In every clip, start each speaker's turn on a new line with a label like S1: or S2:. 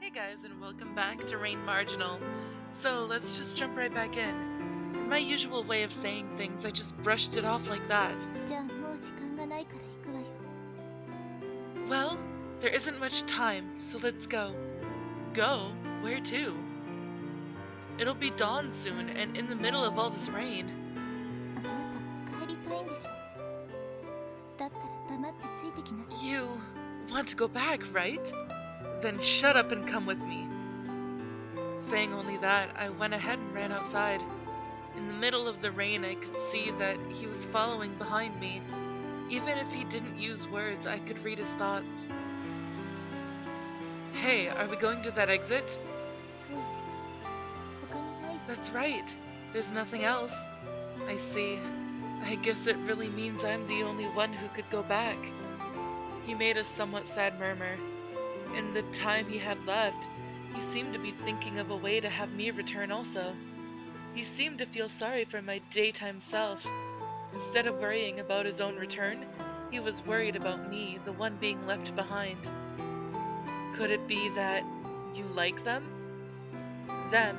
S1: Hey guys, and welcome back to Rain Marginal. So let's just jump right back in. In my usual way of saying things, I just brushed it off like that. Well, there isn't much time, so let's go. Go? Where to? It'll be dawn soon, and in the middle of all this rain. You want to go back, right? Then shut up and come with me. Saying only that, I went ahead and ran outside. In the middle of the rain, I could see that he was following behind me. Even if he didn't use words, I could read his thoughts. Hey, are we going to that exit? That's right. There's nothing else. I see. I guess it really means I'm the only one who could go back. He made a somewhat sad murmur. In the time he had left, he seemed to be thinking of a way to have me return also. He seemed to feel sorry for my daytime self. Instead of worrying about his own return, he was worried about me, the one being left behind. Could it be that you like them? Them,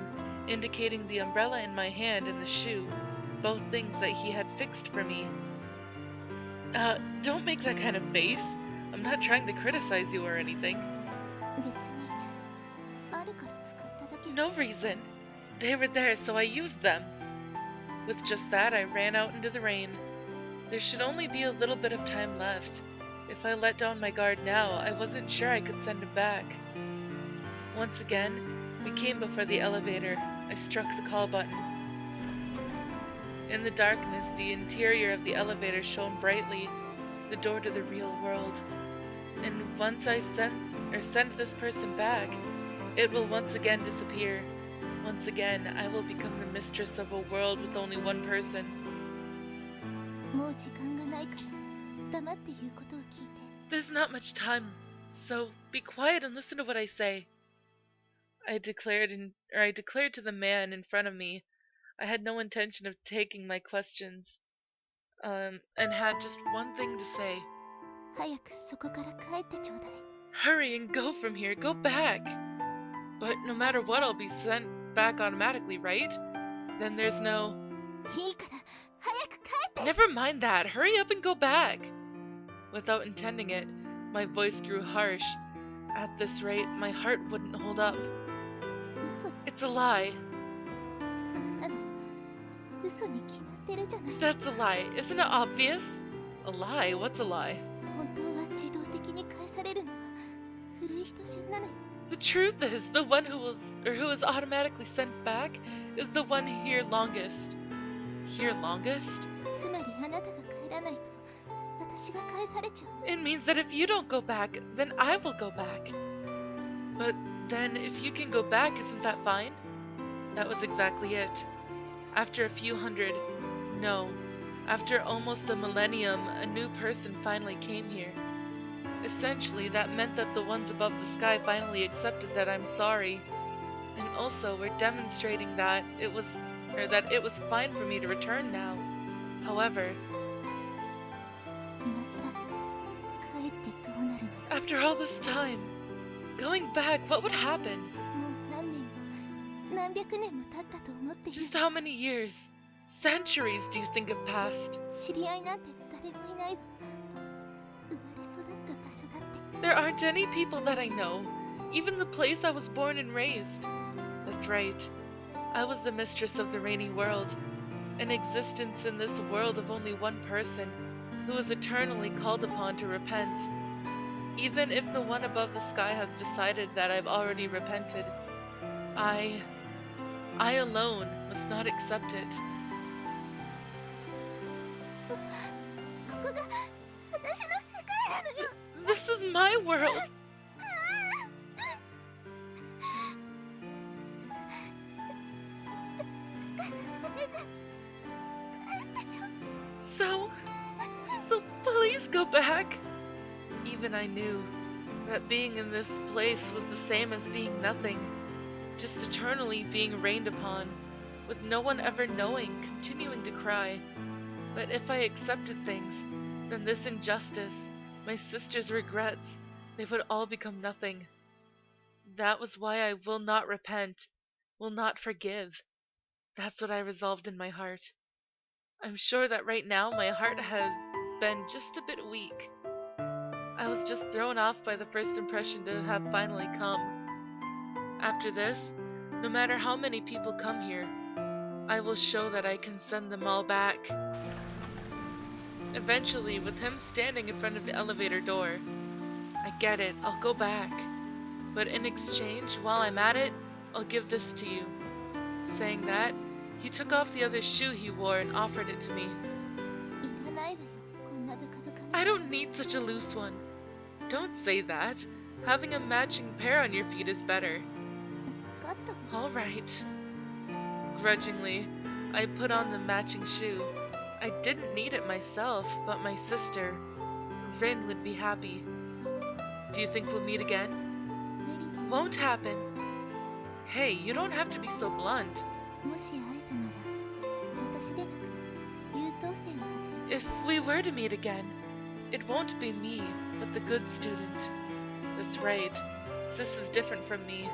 S1: indicating the umbrella in my hand and the shoe, both things that he had fixed for me. Don't make that kind of face. I'm not trying to criticize you or anything. No reason. They were there, so I used them. With just that, I ran out into the rain. There should only be a little bit of time left. If I let down my guard now, I wasn't sure I could send him back. Once again, we came before the elevator. I struck the call button. In the darkness, the interior of the elevator shone brightly, the door to the real world. And once I send this person back, it will once again disappear. Once again, I will become the mistress of a world with only one person. There's not much time, so be quiet and listen to what I say. I declared to the man in front of me. I had no intention of taking my questions, and had just one thing to say. Hurry and go from here, go back! But no matter what, I'll be sent back automatically, right? Then there's no... Never mind that, hurry up and go back! Without intending it, my voice grew harsh. At this rate, my heart wouldn't hold up. It's a lie. That's a lie, isn't it obvious? A lie? What's a lie? The truth is, the one who is automatically sent back is the one here longest. Here longest? It means that if you don't go back, then I will go back. But then, if you can go back, isn't that fine? That was exactly it. After a few hundred, no, after almost a millennium, a new person finally came here. Essentially, that meant that the ones above the sky finally accepted that I'm sorry, and also were demonstrating that it was fine for me to return now. However, after all this time, going back, what would happen? Just how many years, centuries do you think have passed? There aren't any people that I know, even the place I was born and raised. That's right. I was the mistress of the rainy world, an existence in this world of only one person, who is eternally called upon to repent. Even if the one above the sky has decided that I've already repented, I alone must not accept it. This is my world! So please go back! Even I knew that being in this place was the same as being nothing, just eternally being rained upon, with no one ever knowing, continuing to cry. But if I accepted things, then this injustice, my sister's regrets, they would all become nothing. That was why I will not repent, will not forgive. That's what I resolved in my heart. I'm sure that right now my heart has been just a bit weak. I was just thrown off by the first impression to have finally come. After this, no matter how many people come here, I will show that I can send them all back. Eventually, with him standing in front of the elevator door, I get it, I'll go back. But in exchange, while I'm at it, I'll give this to you. Saying that, he took off the other shoe he wore and offered it to me. I don't need such a loose one. Don't say that. Having a matching pair on your feet is better. All right. Grudgingly, I put on the matching shoe. I didn't need it myself, but my sister, Rin, would be happy. Do you think we'll meet again? Won't happen. Hey, you don't have to be so blunt. If we were to meet again, it won't be me, but the good student. That's right. Sis is different from me.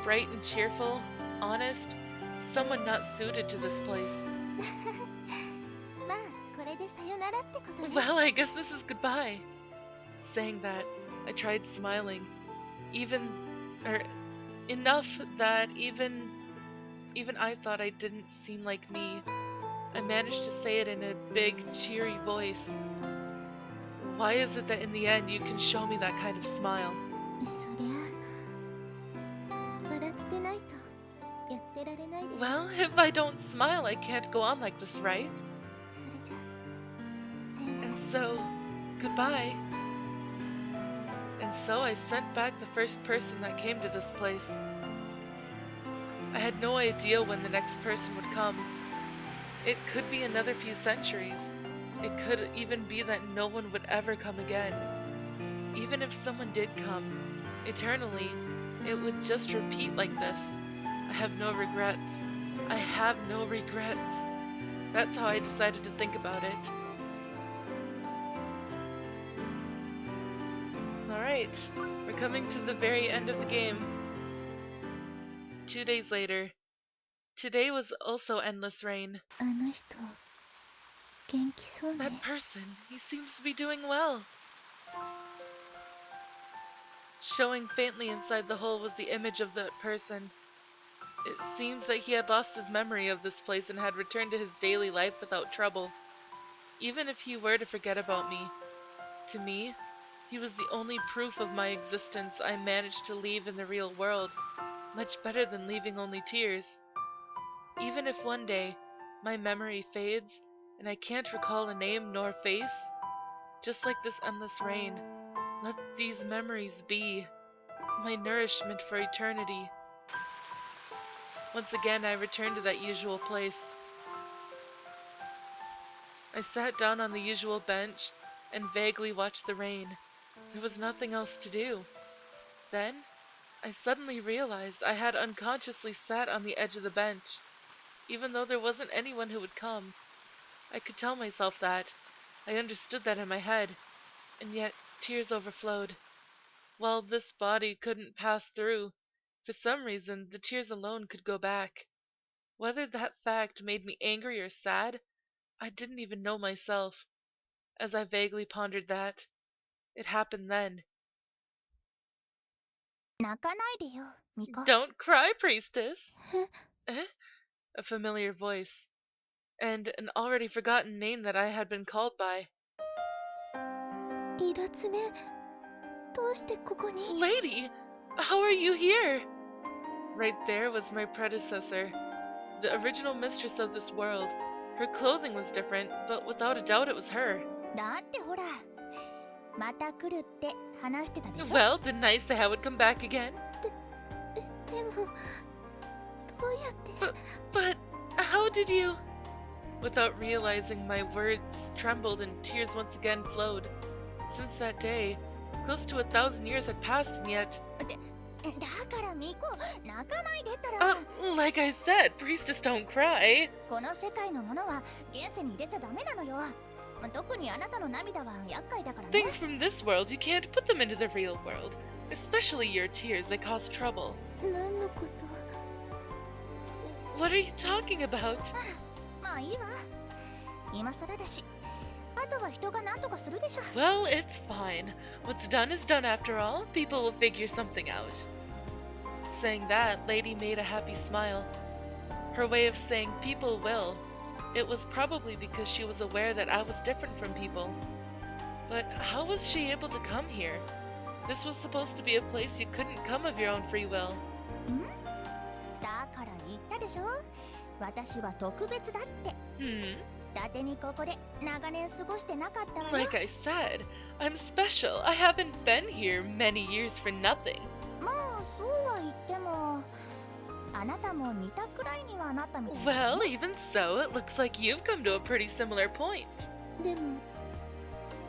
S1: Bright and cheerful, honest, someone not suited to this place. Well, I guess this is goodbye. Saying that, I tried smiling. Enough that even I thought I didn't seem like me. I managed to say it in a big, cheery voice. Why is it that in the end you can show me that kind of smile? Well, if I don't smile, I can't go on like this, right? And so, goodbye. And so I sent back the first person that came to this place. I had no idea when the next person would come. It could be another few centuries. It could even be that no one would ever come again. Even if someone did come, eternally, it would just repeat like this. I have no regrets. I have no regrets. That's how I decided to think about it. Alright, we're coming to the very end of the game. 2 days later. Today was also endless rain. That person, he seems to be doing well. Showing faintly inside the hole was the image of that person. It seems that he had lost his memory of this place and had returned to his daily life without trouble. Even if he were to forget about me, to me, he was the only proof of my existence I managed to leave in the real world, much better than leaving only tears. Even if one day my memory fades and I can't recall a name nor face, just like this endless rain, let these memories be my nourishment for eternity. Once again, I returned to that usual place. I sat down on the usual bench and vaguely watched the rain. There was nothing else to do. Then, I suddenly realized I had unconsciously sat on the edge of the bench. Even though there wasn't anyone who would come, I could tell myself that. I understood that in my head. And yet, tears overflowed. While this body couldn't pass through, for some reason, the tears alone could go back. Whether that fact made me angry or sad, I didn't even know myself. As I vaguely pondered that, it happened then. Don't cry, priestess! Eh? A familiar voice, and an already forgotten name that I had been called by. Lady, how are you here? Right there was my predecessor, the original mistress of this world. Her clothing was different, but without a doubt it was her. Well, didn't I say I would come back again? But how did you... Without realizing, my words trembled and tears once again flowed. Since that day, close to 1,000 years had passed, and yet... like I said, priestess don't cry. Things from this world, you can't put them into the real world. Especially your tears, they cause trouble.
S2: 何のこと？
S1: What are you talking about?
S2: まあいいわ。今更だし。あとは人が何とかするでしょ。
S1: Well, it's fine. What's done is done after all. People will figure something out. Saying that, Lady made a happy smile. Her way of saying people will. It was probably because she was aware that I was different from people. But how was she able to come here? This was supposed to be a place you couldn't come of your own free will.
S2: だから言ったでしょ。私は特別だって。伊達にここで長年過ごしてなかったわよ。
S1: Like I said, I'm special. I haven't been here many years for nothing.
S2: まあそうは言っても、あなたも似たくらいにはなったみたいだね。
S1: Well, even so, it looks like you've come to a pretty similar point.
S2: でも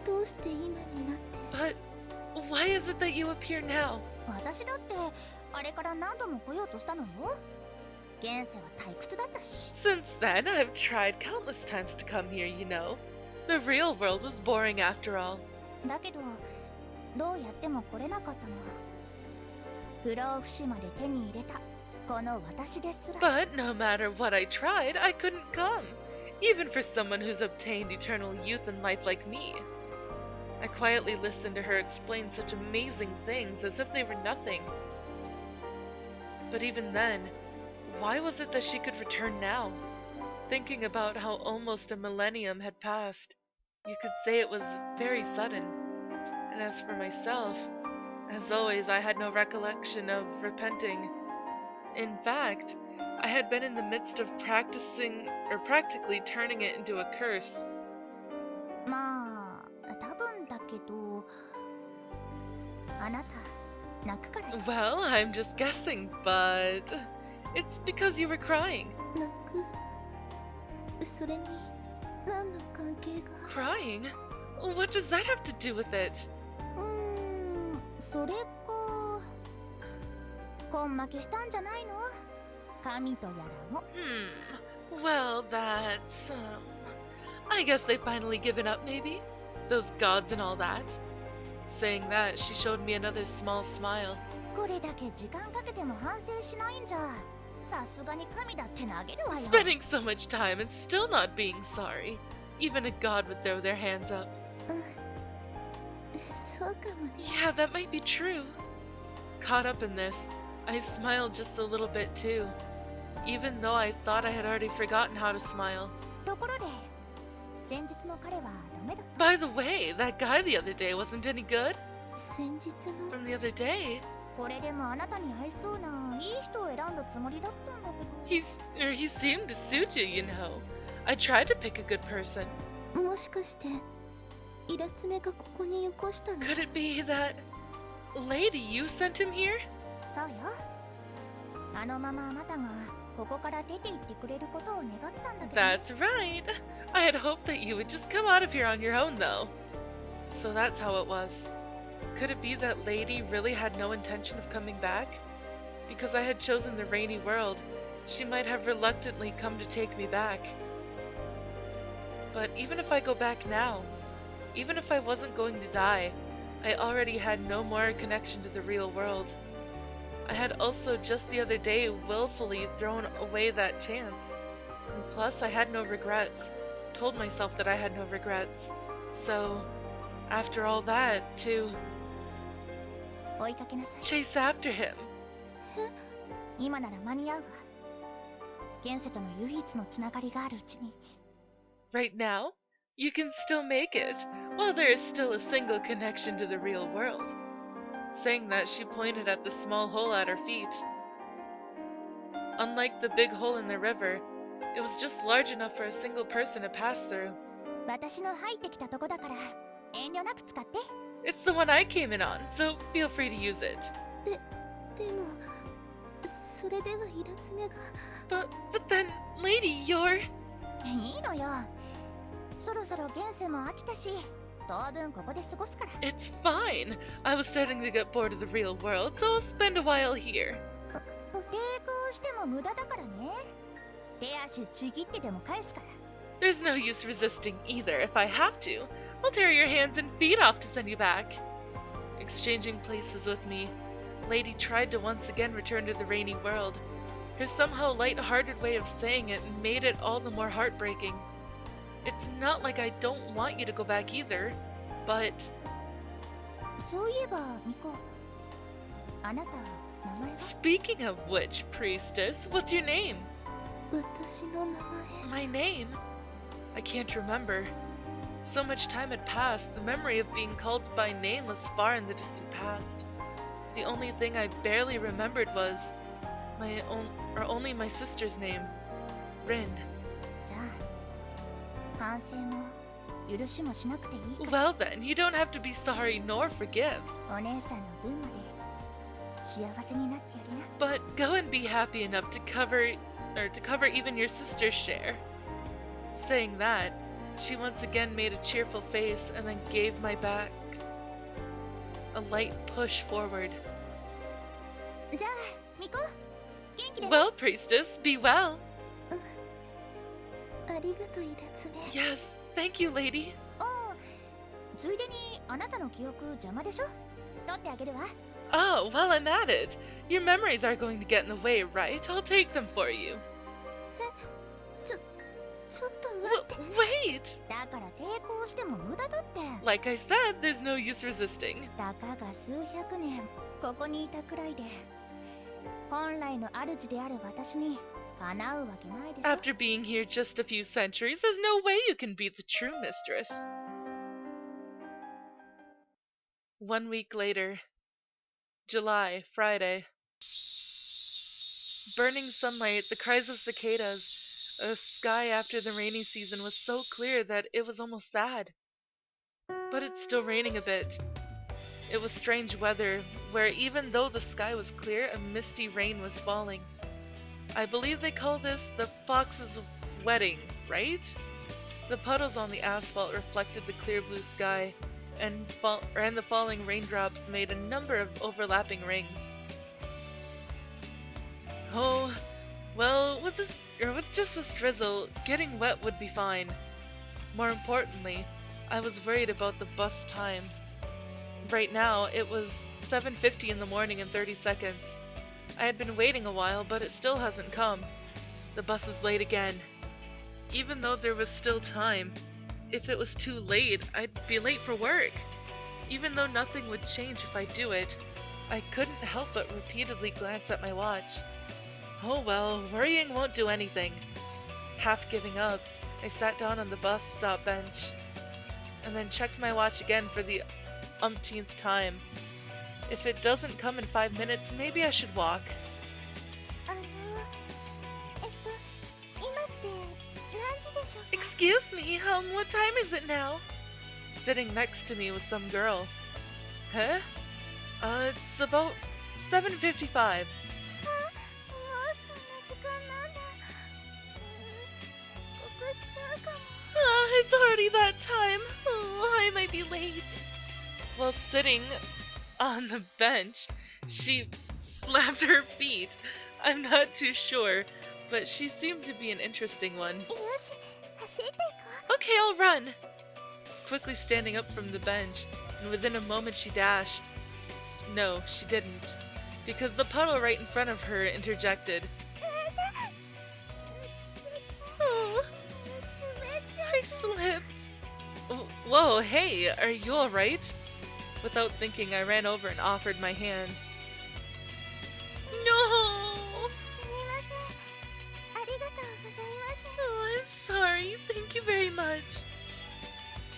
S2: どうして今になって。
S1: But why is it that you appear now?
S2: 私だってあれから何度も来ようとしたのよ。現世は退屈だったし。
S1: Since then, I've tried countless times to come here, you know. The real world was boring after all.
S2: だけどどうやっても来れなかったのは不老不死まで手に入れたこの私ですら。
S1: But no matter what I tried, I couldn't come. Even for someone who's obtained eternal youth and life like me. I quietly listened to her explain such amazing things as if they were nothing. But even then, why was it that she could return now? Thinking about how almost a millennium had passed, you could say it was very sudden. And as for myself, as always, I had no recollection of repenting. In fact, I had been in the midst of practically turning it into a curse.
S2: まあ多分だけどあなた泣くからよ。
S1: Well, I'm just guessing, but it's because you were crying.
S2: 泣くそれに何の関係が。
S1: Crying? What does that have to do with it?
S2: それか根負けしたんじゃないの。神とやらも。
S1: Well, that's, I guess they've finally given up, maybe? Those gods and all that. Saying that, she showed me another small smile.
S2: これだけ時間かけても反省しないんじゃさすがに神だって投げるわよ。
S1: Spending so much time and still not being sorry. Even a god would throw their hands up.
S2: そうかもね。
S1: Yeah, that might be true. Caught up in this, I smiled just a little bit too. Even though I thought I had already forgotten how to smile.
S2: ところで先日の彼はダメだった。
S1: By the way, that guy the other day wasn't any good?
S2: 先日の
S1: From the other day?
S2: これでもあなたに合いそうないい人を選んだつもりだったんだけど。
S1: He seemed to suit you, you know. I tried to pick a good person.
S2: もしかしてイラつめがここによこしたの。
S1: Could it be that lady you sent him here?
S2: そうよ。あのままあなたがここから出て行ってくれることを願ったんだけど。
S1: That's right. I had hoped that you would just come out of here on your own, though. So that's how it was. Could it be that lady really had no intention of coming back? Because I had chosen the rainy world, she might have reluctantly come to take me back. But even if I go back now, even if I wasn't going to die, I already had no more connection to the real world. I had also just the other day willfully thrown away that chance. And plus, I had no regrets. Told myself that I had no regrets. So, after all that, to
S2: 追いかけなさい。
S1: chase after him.
S2: 今なら間に合うわ。現世との唯一のつながりがあるうちに。
S1: Right now, you can still make it, while there is still a single connection to the real world. Saying that, she pointed at the small hole at her feet. Unlike the big hole in the river, it was just large enough for a single person to pass through.
S2: 私の入ってきたとこだから遠慮なく使って。
S1: It's the one I came in on, so feel free to use it.
S2: でもそれではイラつめが。
S1: But then, lady, you're...
S2: いいのよ。そろそろ現世も飽きたし、当分ここで過ごすから。
S1: It's fine. I was starting to get bored of the real world, so I'll spend a while here.
S2: 抵抗しても無駄だからね。手足ちぎってでも返すから。
S1: There's no use resisting either. If I have to, I'll tear your hands and feet off to send you back. exchanging places with me, Lady tried to once again return to the rainy world. Her somehow light-hearted way of saying it made it all the more heartbreaking. It's not like I don't want you to go back either, but...
S2: そういえばミコ、あなた名前は？
S1: Speaking of which, priestess, what's your name?
S2: 私の名前。
S1: My name? I can't remember. So much time had passed, the memory of being called by name was far in the distant past. The only thing I barely remembered was only my sister's name, Rin.
S2: じゃあ反省も許しもしなくていいか。
S1: Well then, you don't have to be sorry nor forgive.
S2: お姉さんの分まで幸せになってやりな。
S1: But go and be happy enough to cover even your sister's share. Saying that, she once again made a cheerful face and then gave my back a light push forward.
S2: じゃあミコ、元気で。
S1: Well, priestess, be well.
S2: ありがとうイラツメ。
S1: Yes, thank you, lady.
S2: ああ、ついでにあなたの記憶邪魔でしょ。取ってあげるわ。
S1: Oh, while I'm at it, your memories aren't going to get in the way, right? I'll take them for you.
S2: ちょっと待って。
S1: Wait!
S2: だから抵抗しても無駄だって。
S1: Like I said, there's no use resisting.
S2: たかが数百年ここにいたくらいで、本来の主である私にかなうわけないでしょ。
S1: After being here just a few centuries, there's no way you can be the true mistress. 1 week later. July, Friday. Burning sunlight, the cries of cicadas, a sky after the rainy season was so clear that it was almost sad. But it's still raining a bit. It was strange weather, where even though the sky was clear, a misty rain was falling. I believe they call this the fox's wedding, right? The puddles on the asphalt reflected the clear blue sky, and the falling raindrops made a number of overlapping rings. Oh, well, with just this drizzle, getting wet would be fine. More importantly, I was worried about the bus time. Right now, it was 7:50 in the morning and 30 seconds. I had been waiting a while, but it still hasn't come. The bus is late again. Even though there was still time, if it was too late, I'd be late for work. Even though nothing would change if I do it, I couldn't help but repeatedly glance at my watch. Oh well, worrying won't do anything. Half giving up, I sat down on the bus stop bench, and then checked my watch again for the umpteenth time. If it doesn't come in 5 minutes, maybe I should walk.
S2: 今って何時でしょうか？
S1: Excuse me, what time is it now? Sitting next to me was some girl. Huh? It's about 7:55.
S2: もうそんな時間なんだ。遅刻しちゃうかも。
S1: It's already that time. Oh, I might be late. While sitting on the bench, she slapped her feet. I'm not too sure, but she seemed to be an interesting one.
S2: よし、走っていこ
S1: Okay, I'll run. Quickly standing up from the bench, and within a moment she dashed. No, she didn't, because the puddle right in front of her interjected.
S2: う。
S1: Oh,
S2: 滑っちゃ
S1: I slipped. Oh, whoa, hey, are you alright? Without thinking, I ran over and offered my hand. No!
S2: う。すみません。ありがとうございます。
S1: Oh, I'm sorry. Thank you very much.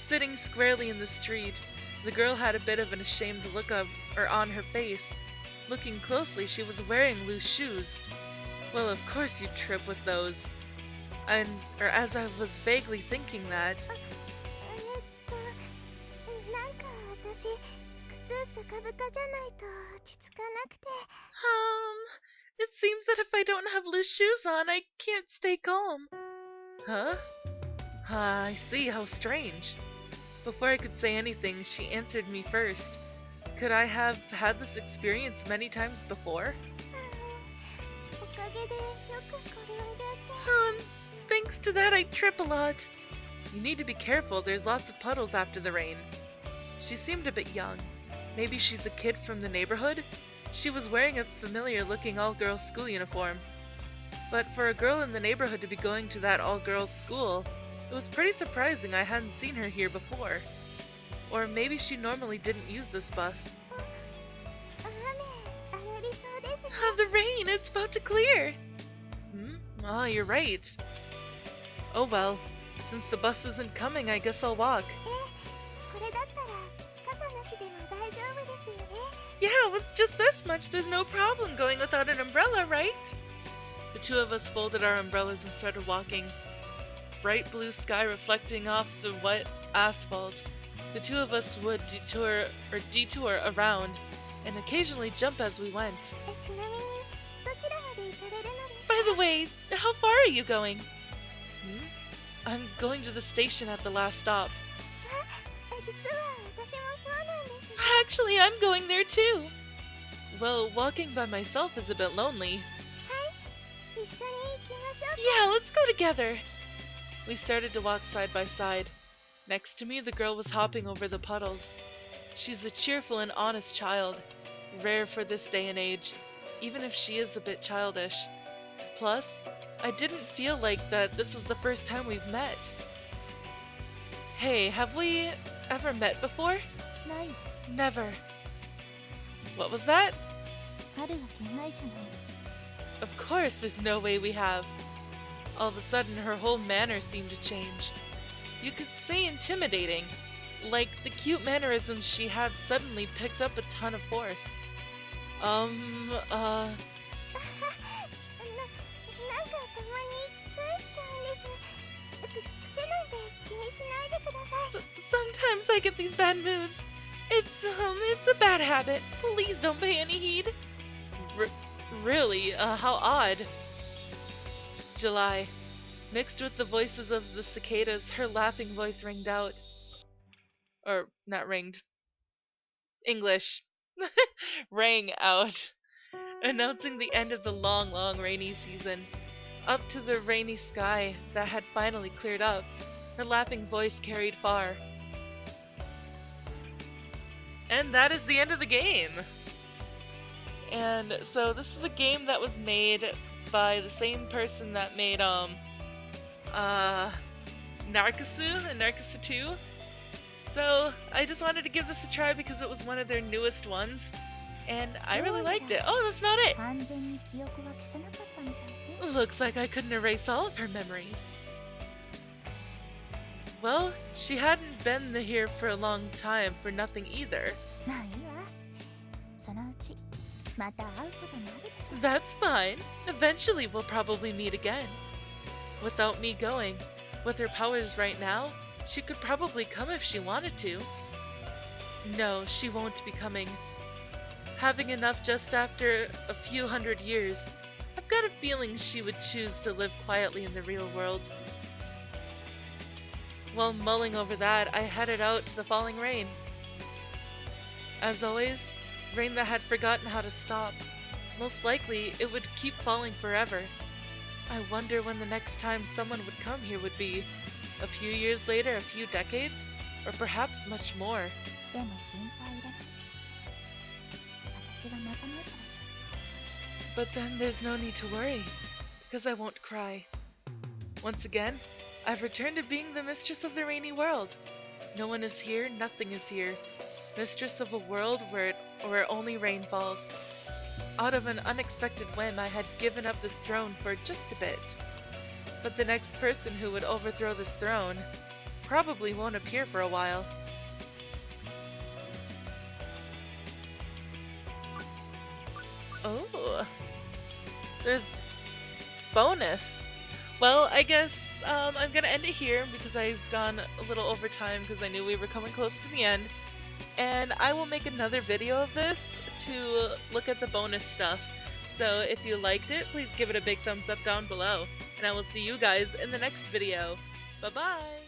S1: Sitting squarely in the street, the girl had a bit of an ashamed look on her face. Looking closely, she was wearing loose shoes. Well, of course you'd trip with those. As I was vaguely thinking that,
S2: なんか私、靴ブカブカじゃないと落ち着かなくて。
S1: it seems that if I don't have loose shoes on, I can't stay calm. Huh? I see, how strange. Before I could say anything, she answered me first. Could I have had this experience many times before?
S2: おかげでよく転んじゃって。
S1: Thanks to that, I trip a lot. You need to be careful, there's lots of puddles after the rain. She seemed a bit young. Maybe she's a kid from the neighborhood? She was wearing a familiar-looking all-girls school uniform. But for a girl in the neighborhood to be going to that all-girls school, it was pretty surprising I hadn't seen her here before. Or maybe she normally didn't use this bus. Oh, the rain! It's about to clear! Oh, you're right. Oh well, since the bus isn't coming, I guess I'll walk. Yeah, with just this much, there's no problem going without an umbrella, right? The two of us folded our umbrellas and started walking. Bright blue sky reflecting off the wet asphalt. The two of us would detour around and occasionally jump as we went. By the way, how far are you going? I'm going to the station at the last stop. Actually, I'm going there too. Well, walking by myself is a bit lonely. Yeah, let's go together. We started to walk side by side. Next to me, the girl was hopping over the puddles. She's a cheerful and honest child, rare for this day and age, even if she is a bit childish. Plus, I didn't feel like that this was the first time we've met. Hey, have we ever met before? Never. What was that? Of course, there's no way we have. All of a sudden, her whole manner seemed to change. You could say intimidating, like the cute mannerisms she had suddenly picked up a ton of force. Sometimes I get these bad moods. It's a bad habit. Please don't pay any heed. Really? How odd. July. Mixed with the voices of the cicadas, her laughing voice ringed out. Or, not ringed. English. Rang out. Announcing the end of the long, long rainy season. Up to the rainy sky that had finally cleared up, her laughing voice carried far. And that is the end of the game! And so this is a game that was made by the same person that made Narcosu and Narcosu 2. So I just wanted to give this a try because it was one of their newest ones, and I really liked it. Oh, that's not it! Looks like I couldn't erase all of her memories. Well, she hadn't been here for a long time for nothing either. That's fine. Eventually we'll probably meet again. Without me going, with her powers right now, she could probably come if she wanted to. No, she won't be coming. Having enough just after a few hundred years, I've got a feeling she would choose to live quietly in the real world. While mulling over that, I headed out to the falling rain. As always, rain that had forgotten how to stop. Most likely, it would keep falling forever. I wonder when the next time someone would come here would be. A few years later, a few decades, or perhaps much more. But then there's no need to worry, because I won't cry. Once again, I've returned to being the mistress of the rainy world. No one is here, nothing is here. Mistress of a world where only rain falls. Out of an unexpected whim, I had given up this throne for just a bit. But the next person who would overthrow this throne probably won't appear for a while. Oh, there's bonus. Well, I guess I'm gonna end it here because I've gone a little over time because I knew we were coming close to the end. And I will make another video of this to look at the bonus stuff. So if you liked it, please give it a big thumbs up down below. And I will see you guys in the next video. Bye bye!